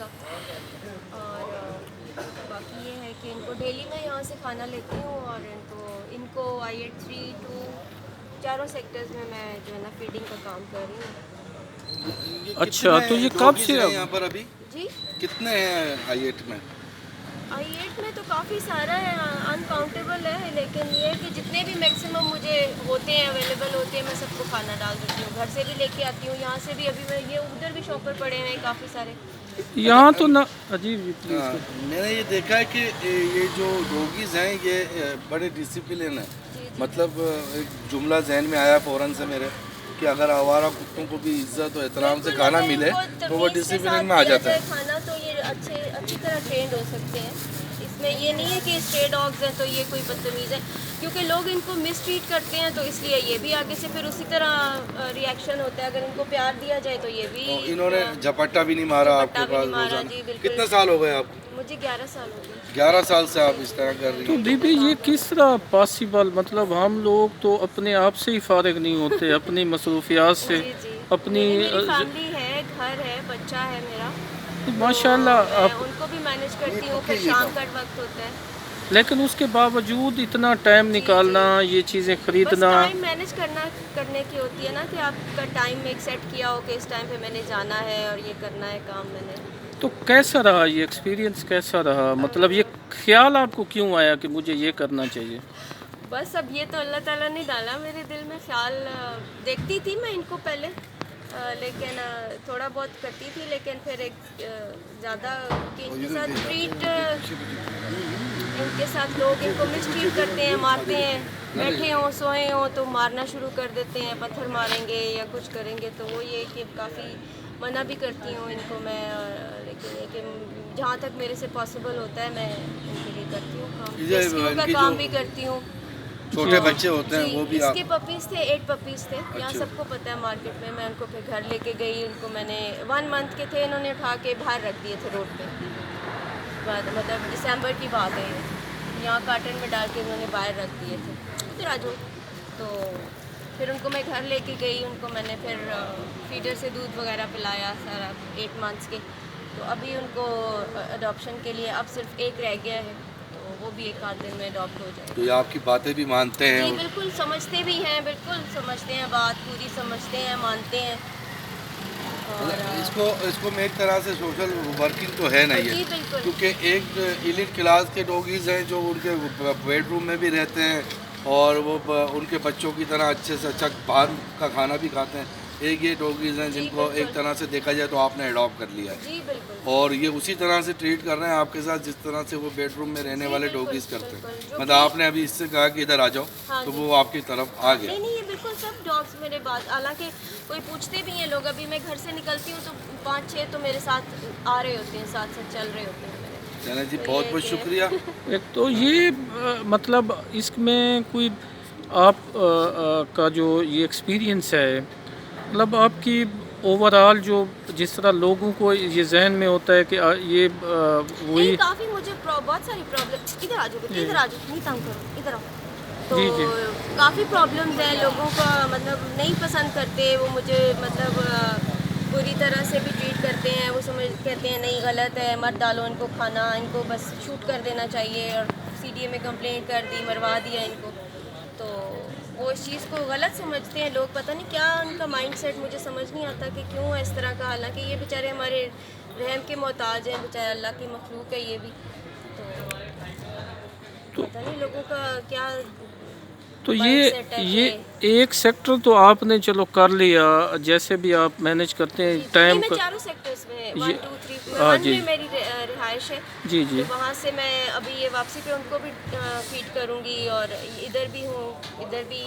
का। और बाकी ये है कि इनको डेली मैं यहाँ से खाना लेती हूँ और इनको IH3 2 चारों सेक्टर्स में मैं जो है ना फीडिंग का काम कर रही हूँ। ये अच्छा, कितने तो ये कब डॉगीज से हैं अब? यहाँ पर अभी? जी, कितने हैं I8 में? I8 में तो काफ़ी सारा है, अनकाउंटेबल है, लेकिन ये है कि जितने भी मैक्सिमम मुझे होते हैं, अवेलेबल होते हैं, मैं सबको खाना डाल देती हूँ। घर से भी लेके आती हूँ, यहाँ से भी। अभी मैं ये उधर भी शॉपर पड़े हुए हैं काफ़ी सारे। अच्छा यहाँ तो ना अजीब जी प्लीज। मैंने ये देखा है कि ये जो डॉगीज हैं ये बड़े डिसिप्लिन हैं। जी जी। मतलब एक जुमला जहन में आया फ़ौरन से मेरे कि अगर आवारा कुत्तों को भी इज्जत और एहतराम से बिल्कुल, खाना अगर मिले इनको तो वो तमीज़ के डिसिप्लिन साथ में आ दिया जाता जाए है। खाना तो ये अच्छी तरह ट्रेंड हो सकते हैं। इसमें ये नहीं है कि स्ट्रे डॉग्स हैं तो ये कोई बदतमीज़ है, क्योंकि लोग इनको मिसट्रीट करते हैं तो इसलिए ये भी आगे से फिर उसी तरह रिएक्शन होता है। अगर इनको प्यार दिया जाए तो ये भी तो इन्होंने झपट्टा भी नहीं मारा झपट्टा आपके भी पास नहीं मारा। रोजाना? जी बिल्कुल। कितने साल हो गए आपको? मुझे 11 साल हो गए। 11 साल से आप इस तरह कर रही तो हैं? बीबी ये किस तरह पॉसिबल, मतलब हम लोग तो अपने आप से ही फारिग नहीं होते अपनी मसरूफियात से, जी जी। अपनी मेरी फैमिली है, घर है, बच्चा है मेरा, तो माशाल्लाह मैं आप। उनको भी मैनेज करती हूँ। पक्के फिर ये शाम काम। का वक्त होता है। लेकिन उसके बावजूद इतना टाइम जी निकालना, जी। ये चीज़ें बस ख़रीदना। टाइम मैनेज करने की होती है ना, कि आपका टाइम एक सेट किया हो कि इस टाइम पे मैंने जाना है और ये करना है काम मैंने। तो कैसा रहा ये एक्सपीरियंस, कैसा रहा, मतलब ये ख्याल आपको क्यों आया कि मुझे ये करना चाहिए? बस अब ये तो अल्लाह ताला ने डाला मेरे दिल में ख्याल। देखती थी मैं इनको पहले, लेकिन थोड़ा बहुत करती थी, लेकिन फिर एक ज़्यादा कि इनके साथ इनके साथ लोग इनको मिसट्रीट करते हैं, मारते हैं, बैठे हों सोए हों तो मारना शुरू कर देते हैं, पत्थर मारेंगे या कुछ करेंगे। तो वो ये कि काफ़ी मना भी करती हूँ इनको मैं, लेकिन ये कि जहाँ तक मेरे से पॉसिबल होता है मैं इनके लिए करती हूँ काम। ये रेस्क्यू का इनकी काम जो भी करती हूँ। छोटे बच्चे होते हैं जी, वो भी आप? इसके पपीज़ थे, 8 पपीज़ थे। यहाँ अच्छा। सबको पता है मार्केट में। मैं उनको फिर घर लेके गई, उनको मैंने 1 मंथ के थे, इन्होंने उठा के बाहर रख दिए थे रोड पे। मतलब दिसंबर की बात है ये। यहाँ कार्टन में डाल के उन्होंने बाहर रख दिए थे। इधर आ जाओ। तो फिर उनको मैं घर लेके गई, उनको मैंने फिर फीडर से दूध वगैरह पिलाया सारा 8 मंथ्स के। तो अभी उनको अडॉप्शन के लिए अब सिर्फ एक रह गया है, तो वो भी 1 आध दिन में अडॉप्ट हो जाएगा। तो ये आपकी बातें भी मानते हैं? जी बिल्कुल समझते भी हैं, बिल्कुल समझते हैं, बात पूरी समझते हैं, मानते हैं। और इसको में एक तरह से सोशल वर्किंग तो है नहीं जी है, बिल्कुल। क्योंकि एक एलिट क्लास के डॉगीज़ हैं जो उनके बेडरूम में भी रहते हैं और वो उनके बच्चों की तरह अच्छे से अच्छा बाहर का खाना भी खाते हैं। एक ये डॉगीज़ हैं जी, जिनको एक बिल्कुल। तरह से देखा जाए तो आपने अडॉप्ट कर लिया है, जी बिल्कुल। और ये उसी तरह से ट्रीट कर रहे हैं आपके साथ जिस तरह से वो बेडरूम में रहने जी, वाले बिल्कुल, डॉगीज़ करते हैं। बिल्कुल। जो मतलब कि- आपने अभी इससे कहा कि इधर आ जाओ, हाँ तो जी। वो आपकी तरफ आ गया। नहीं नहीं, ये बिल्कुल सब डॉग्स मेरे बात, हालांकि कोई पूछते भी हैं लोग। अभी मैं घर से निकलती हूँ तो 5-6 तो मेरे साथ आ रहे होते हैं, साथ साथ चल रहे होते हैं मेरे। चलें जी, तो बहुत ये बहुत कि- शुक्रिया। एक तो ये मतलब इसमें कोई आप का जो ये एक्सपीरियंस है, मतलब आपकी ओवरऑल जो जिस तरह लोगों को ये जहन में होता है कि ये नहीं, वही। काफ़ी मुझे बहुत सारी प्रॉब्लम। इधर आ जाओ बेटा, इधर आ जाओ, नहीं तंग करो, इधर आओ। तो जी जी। काफ़ी प्रॉब्लम्स हैं, लोगों का मतलब नहीं पसंद करते वो मुझे, मतलब बुरी तरह से भी ट्रीट करते हैं। वो कहते हैं नहीं गलत है, मत डालो इनको खाना, इनको बस शूट कर देना चाहिए, और CDA में कंप्लेंट कर दी, मरवा दिया इनको। तो वो इस चीज़ को गलत समझते हैं लोग, पता नहीं क्या उनका माइंडसेट, मुझे समझ नहीं आता कि क्यों इस तरह का। हालांकि ये बेचारे हमारे रहम के मोहताज हैं, बेचारे अल्लाह की मखलूक है ये भी। तो पता नहीं लोगों का क्या तो माइंडसेट है ये कि एक सेक्टर तो आपने चलो कर लिया, जैसे भी आप मैनेज करते हैं जी, नहीं टाइम मैं का। चारों सेक्टर्स में 1 ये 2 3 हाँ 1 जी में मेरी रिहाइश है। जी जी। तो वहाँ से मैं अभी ये वापसी पे उनको भी फीड करूँगी, और इधर भी हूँ, इधर भी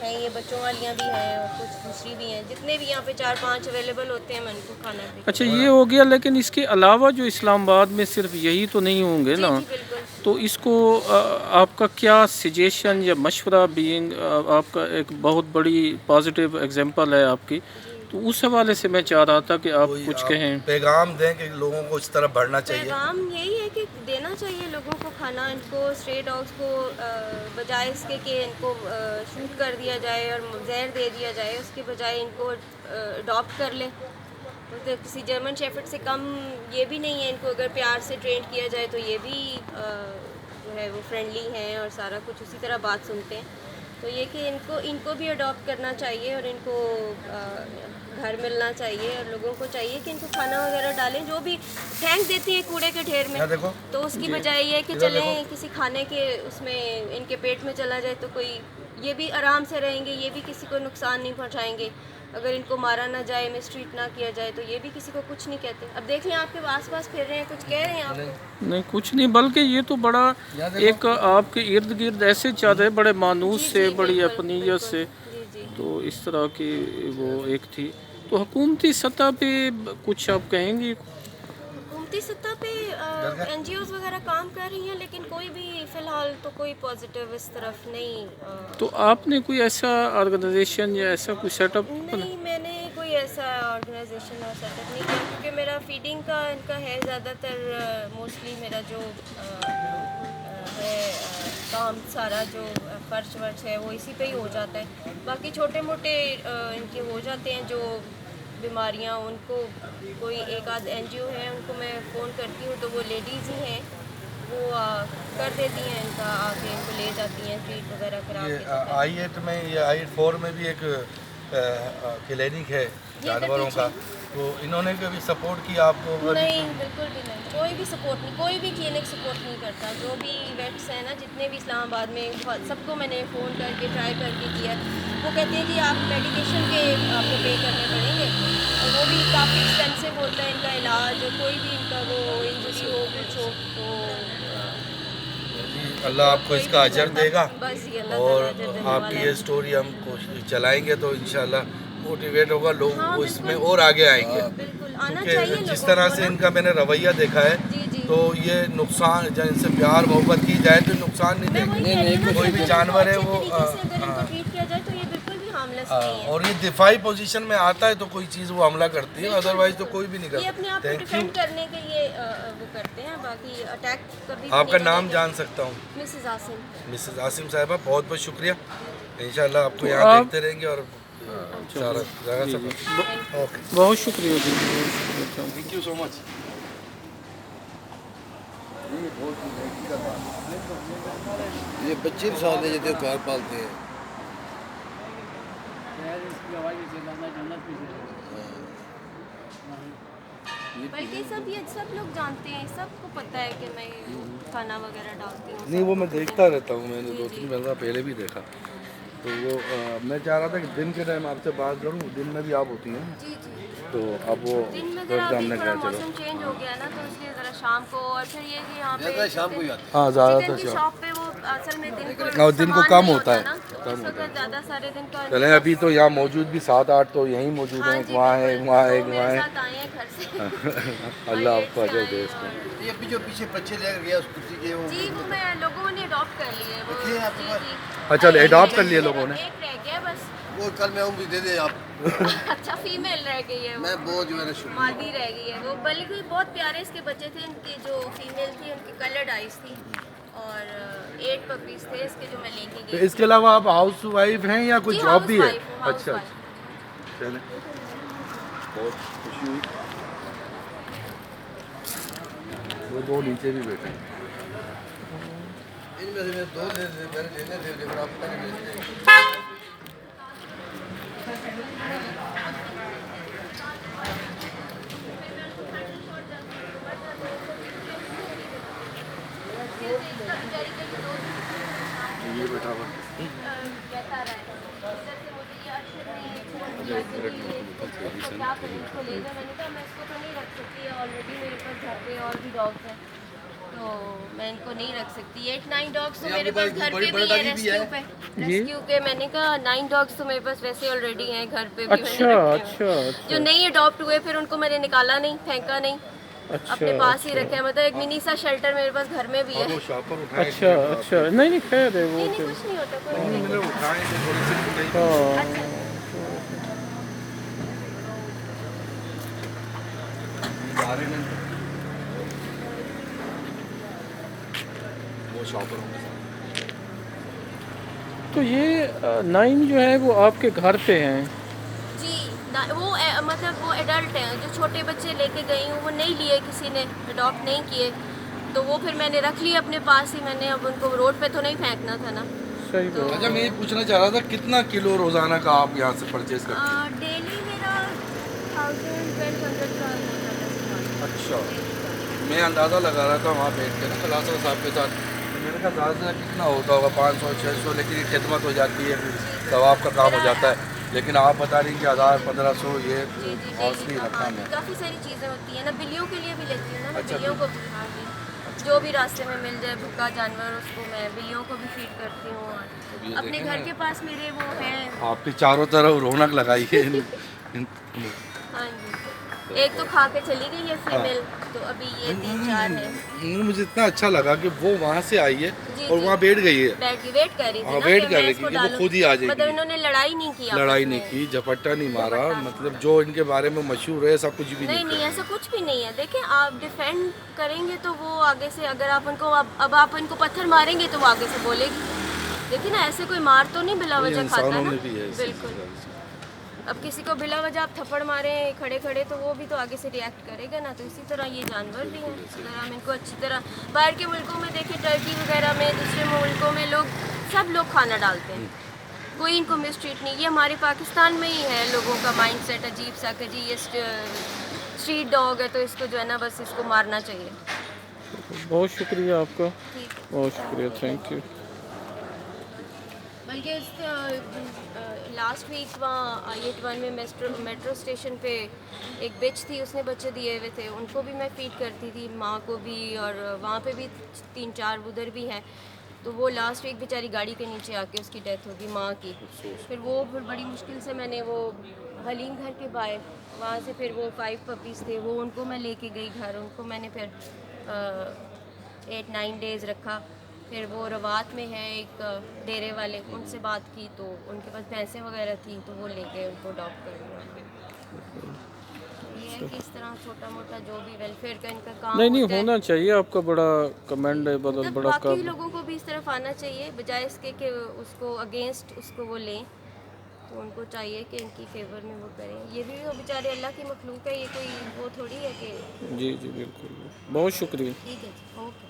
हैं, ये बच्चों वालियाँ भी हैं और कुछ दूसरी भी हैं। जितने भी यहाँ पे 4-5 अवेलेबल होते हैं मैं उनको खाना भी। अच्छा ये हो गया, लेकिन इसके अलावा जो इस्लामाबाद में सिर्फ यही तो नहीं होंगे जी ना? जी बिल्कुल। तो इसको आपका क्या सजेशन या मशवरा, बीइंग आपका एक बहुत बड़ी पॉजिटिव एग्जांपल है आपकी, जी, तो उस हवाले से मैं चाह रहा था कि आप कोई कुछ आप कहें। पैगाम दें कि लोगों को इस तरफ बढ़ना चाहिए? पैगाम यही है कि देना चाहिए लोगों को खाना, इनको स्ट्रे डॉग्स को बजाय इसके कि इनको शूट कर दिया जाए और जहर दे दिया जाए, उसके बजाय इनको अडॉप्ट कर लें। तो किसी जर्मन शेफर्ड से कम ये भी नहीं है। इनको अगर प्यार से ट्रेन किया जाए तो ये भी जो है वो फ्रेंडली हैं और सारा कुछ उसी तरह बात सुनते हैं। तो ये कि इनको भी अडॉप्ट करना चाहिए और इनको घर मिलना चाहिए और लोगों को चाहिए कि इनको खाना वगैरह डालें। जो भी फेंक देती हैं कूड़े के ढेर में, तो उसकी बजाय ये कि चलें किसी खाने के उसमें इनके पेट में चला जाए तो कोई ये भी आराम से रहेंगे, ये भी किसी को नुकसान नहीं पहुंचाएंगे। अगर इनको मारा ना जाए, मिसट्रीट ना किया जाए तो ये भी किसी को कुछ नहीं कहते। अब देख लें आपके आस-पास फिर रहे हैं, कुछ कह रहे हैं आपको? नहीं कुछ नहीं, बल्कि ये तो बड़ा एक आपके इर्द गिर्द ऐसे चल रहे बड़े मानूस से, बड़ी अपनीयत से, जी जी। तो इस तरह की वो एक थी। तो हुकूमती सतह पे कुछ आप कहेंगी? हुकूमती सतह पे NGOs वगैरह काम कर रही हैं, लेकिन कोई भी फ़िलहाल तो कोई पॉजिटिव इस तरफ नहीं। तो आपने कोई ऐसा ऑर्गेनाइजेशन या ऐसा कोई सेटअप? नहीं, मैंने कोई ऐसा ऑर्गेनाइजेशन और सेटअप नहीं किया, क्योंकि मेरा फीडिंग का इनका है ज़्यादातर। मोस्टली मेरा जो है काम सारा जो खर्च वर्च है वो इसी पे ही हो जाता है। बाकी छोटे मोटे इनके हो जाते हैं जो बीमारियां, उनको कोई एक आध NGO है उनको मैं फ़ोन करती हूँ तो वो लेडीज़ ही हैं, वो कर देती हैं इनका, आके इनको ले जाती हैं, ट्रीट वगैरह करा के। I8 में या I4 में भी एक क्लिनिक है जानवरों का, तो इन्होंने कभी सपोर्ट किया आपको? नहीं, बिल्कुल भी नहीं, कोई भी सपोर्ट नहीं, कोई भी क्लिनिक सपोर्ट नहीं करता। जो भी वेट्स हैं ना, जितने भी इस्लामाबाद में, सबको मैंने फ़ोन करके ट्राई करके किया। वो कहते हैं कि आप मेडिकेशन के आपको पे करने पड़ेंगे, और वो भी काफ़ी एक्सपेंसिव होता है इनका इलाज। कोई भी इनका वो इंजरी हो, कुछ हो तो अल्लाह आपको इसका अजर देगा। बस ये अल्लाह और ताला अजर देने वाला आपकी है। ये स्टोरी हम कोशिश चलाएंगे तो इंशाल्लाह मोटिवेट होगा लोग, हाँ, वो इसमें बिल्कुल। और आगे आएंगे। बिल्कुल आना क्योंकि चाहिए जिस लोगों तरह को से ना। इनका मैंने रवैया देखा है, जी जी। तो ये नुकसान, जब इनसे प्यार मोहब्बत की जाए तो नुकसान नहीं मैं वही देंगे। कह रही हूँ ना, कोई कि भी अगर जानवर है इनको वो अच्छे तरीके से अगर इनको ट्रीट किया जाए तो ये बिल्कुल भी हार्मलेस नहीं है। और ये दिफाई पोजीशन में आता है तो कोई चीज़ वो हमला करती है, अदरवाइज तो कोई भी नहीं ये अपने करता। आप को थैंक यू। डिफेंड करने के लिए वो करते हैं, बाकी अटैक कभी भी आपका नहीं नाम करते। जान सकता हूँ? मिसेस आसिम। मिसेस आसिम साहिबा, बहुत बहुत शुक्रिया। इंशाल्लाह आपको तो यहाँ आप- देखते रहेंगे और सारा जी, सब। जी। ओके, बहुत शुक्रिया जी, बहुत शुक्रिया। Thank you so much. ये 25 साल है जो घर पालते हैं। बल्कि ये सब लोग जानते हैं, सबको पता है कि मैं खाना वगैरह डालती हूँ। नहीं, वो मैं देखता रहता हूँ, मैंने 2-3 महीना पहले भी देखा। तो वो मैं चाह रहा था कि दिन के टाइम आपसे बात करूँ, दिन में भी आप होती हैं, जी जी। तो अब वो दिन में फिर ज़रा अभी हमने थोड़ा कहा चलो। मौसम चेंज हो गया है ना, तो इसलिए ज़रा शाम को, और फिर ये कि यहाँ पे ज़्यादा शाम को ही आते हाँ, चिकन ज़्यादातर की शाम। शॉप पे वो असल में दिन को और दिन को सामान कम नहीं होता है, ना, कम इस वक्त ज़्यादा सारे दिन का। चलें, अभी तो यहाँ मौजूद भी 7-8 तो यहीं मौजूद हाँ हैं, जी, वहाँ है, बिल्कुल। वहाँ तो है, मेरे वहाँ है। साथ आए हैं घर से। अल्लाह और आपको ये अजर से दे आए इसका। और- ये जो पीछे बच्चे लेकर गया उस कुत्ती के वो जी, वो मैं लोगों ने अडॉप्ट कर लिए वो। रखे हैं आपके जी पास? जी। अच्छा, अरे, adopt कर लिए मेरा लोगों ने? एक रह गया बस। वो कल मैं उम्र दे दे आप। अच्छा, फीमेल रह गई है वो। मैं बहुत जो है ना शुक्रिया। मादी रह गई है वो, बल्कि बहुत प्यारे इसके बच्चे थे। इनकी जो फीमेल थी उनकी कलर्ड आइज थी, और 8 पपीज थे इसके जो मैं लेके तो गई। इसके अलावा आप हाउस वाइफ हैं या कोई जी, जॉब भी है? housewife हूँ, अच्छा housewife। अच्छा, चलें, बहुत खुशी हुई। वो दो नीचे भी बैठे हैं। इनमें से मैं 2 मेरे लेने थे, लेकिन आप मैंने ले लिए। ये बैठा हुआ कहता रहा है, इधर से मुझे ये अक्षर ने क्या आप इसको ले जाओ। मैंने कहा मैं इसको तो नहीं रख सकती, ऑलरेडी मेरे पास घर पे और भी डॉग्स हैं, तो मैं इनको नहीं रख सकती। 8-9 डॉग्स तो ये मेरे आपके पास पास घर बड़ी पे भी है, बड़ी भी है? रेस्क्यू पे। रेस्क्यू के मैंने कहा 9 डॉग्स तो मेरे पास वैसे ऑलरेडी हैं घर पे भी। मैंने अच्छा रखे हुए। अच्छा जो अच्छा नहीं अडॉप्ट हुए फिर उनको मैंने निकाला नहीं, फेंका नहीं, अपने पास ही रखे हैं। मतलब एक मिनी सा शेल्टर मेरे पास घर में भी है। और वो शॉपर उठाए अच्छा अच्छा, नहीं नहीं खैर है वो नहीं नहीं, तो। कुछ नहीं होता, कोई नहीं। मैंने उठाए थे थोड़ी सी नहीं। हाँ, अच्छा, सारे में वो शॉपर होंगे। तो ये 9 जो है वो आपके घर पे हैं? जी मतलब वो एडल्ट हैं, जो छोटे बच्चे लेके गई हूँ वो नहीं लिए, किसी ने अडॉप्ट नहीं किए, तो वो फिर मैंने रख लिए अपने पास ही। मैंने अब उनको रोड पे तो नहीं फेंकना था ना। सही तो बात। अच्छा, मैं ये पूछना चाह रहा था कितना किलो रोज़ाना का आप यहाँ से परचेज करते हैं? डेली मेरा 1000-1200 का हो जाता है सामान। अच्छा, मैं अंदाज़ा लगा रहा था वहाँ बैठ के ना खलासा साहब के साथ, तो मैंने कहा ज़्यादा से ज़्यादा कितना होता होगा, 500-600, लेकिन ये खिदमत हो जाती है, सवाब का काम हो जाता है। लेकिन आप बता रही हैं कि 1000-1500 ये जी जी कॉस्टली डेली रकम है। काफ़ी सारी चीज़ें होती हैं ना, बिल्लियों के लिए भी लेती हूँ ना मैं, अच्छा, बिल्लियों को भी। हाँ जी, जो भी रास्ते में मिल जाए भूखा जानवर उसको मैं बिल्लियों को भी फीड करती हूँ। अब ये और अपने देखें घर ना, के पास मेरे वो है। आपके चारों तरफ रौनक लगाई है हाँ जी, एक तो खा के चली गई है फीमेल, तो अभी ये 3-4 है। मुझे इतना अच्छा लगा कि वो वहाँ से आई है जी, और जी। वहाँ बैठ गई है। बैठ की वेट कर रही थी हाँ, ना वेट कि कर मैं रही इसको थी कि वो डालूं। खुद ही आ जाएगी। मतलब इन्होंने लड़ाई नहीं की लड़ाई आपस नहीं में। की, झपट्टा नहीं मारा, झपट्टा। मतलब जो इनके बारे में मशहूर है सब कुछ भी नहीं नहीं नहीं, किया। ऐसा कुछ भी नहीं है। देखिए, आप डिफेंड करेंगे तो वो आगे से, अगर आप उनको अब आप इनको पत्थर मारेंगे तो वो आगे से बोलेगी। देखिए ना, ऐसे कोई मार तो नहीं बिला ये वजह खाता इंसानों ना। में भी है ऐसी बिल्कुल। चीज़ें। अब किसी को बिला वजह आप थप्पड़ मारे खड़े खड़े तो वो भी तो आगे से रिएक्ट करेगा ना। तो इसी तरह ये जानवर भी हैं। अगर हम इनको अच्छी तरह, बाहर के मुल्कों में देखें, टर्की वगैरह में, दूसरे मुल्कों में लोग, सब लोग खाना डालते हैं, कोई इनको मिसट्रीट नहीं। ये हमारे पाकिस्तान में ही है लोगों का माइंड सेट अजीब सा कि जी ये स्ट्रीट डॉग है तो इसको जो है ना बस इसको मारना चाहिए। बहुत शुक्रिया आपका, ठीक है, बहुत शुक्रिया, थैंक यू। बल्कि लास्ट वीक वहाँ I-81 में मेट्रो स्टेशन पे एक बिच थी, उसने बच्चे दिए हुए थे, उनको भी मैं फीड करती थी, माँ को भी, और वहाँ पे भी 3-4 उधर भी हैं। तो वो लास्ट वीक बेचारी गाड़ी के नीचे आके उसकी डेथ होगी माँ की। फिर बड़ी मुश्किल से मैंने वो हलीम घर के बाहर, वहाँ से फिर वो 5 पपीज़ थे, वो उनको मैं लेके गई घर। उनको मैंने फिर 8-9 डेज़ रखा। फिर वो रवात में है एक डेरे वाले, उनसे बात की तो उनके पास भैंसें वगैरह थी, तो वो ले गए उनको अडॉप्ट कर लिया। ये है कि इस तरह छोटा मोटा जो भी वेलफेयर का इनका काम नहीं होता है, होना चाहिए, आपका बड़ा कमेंडेबल और मतलब बड़ा बाकी काम। लोगों को भी इस तरफ आना चाहिए, बजाय इसके कि उसको अगेंस्ट उसको वो लें। तो उनको चाहिए कि इनकी फेवर में वो करें। ये भी वो बेचारे अल्लाह की मखलूक है, ये कोई वो थोड़ी है कि। जी जी बिल्कुल, बहुत शुक्रिया। ठीक है जी, ओके।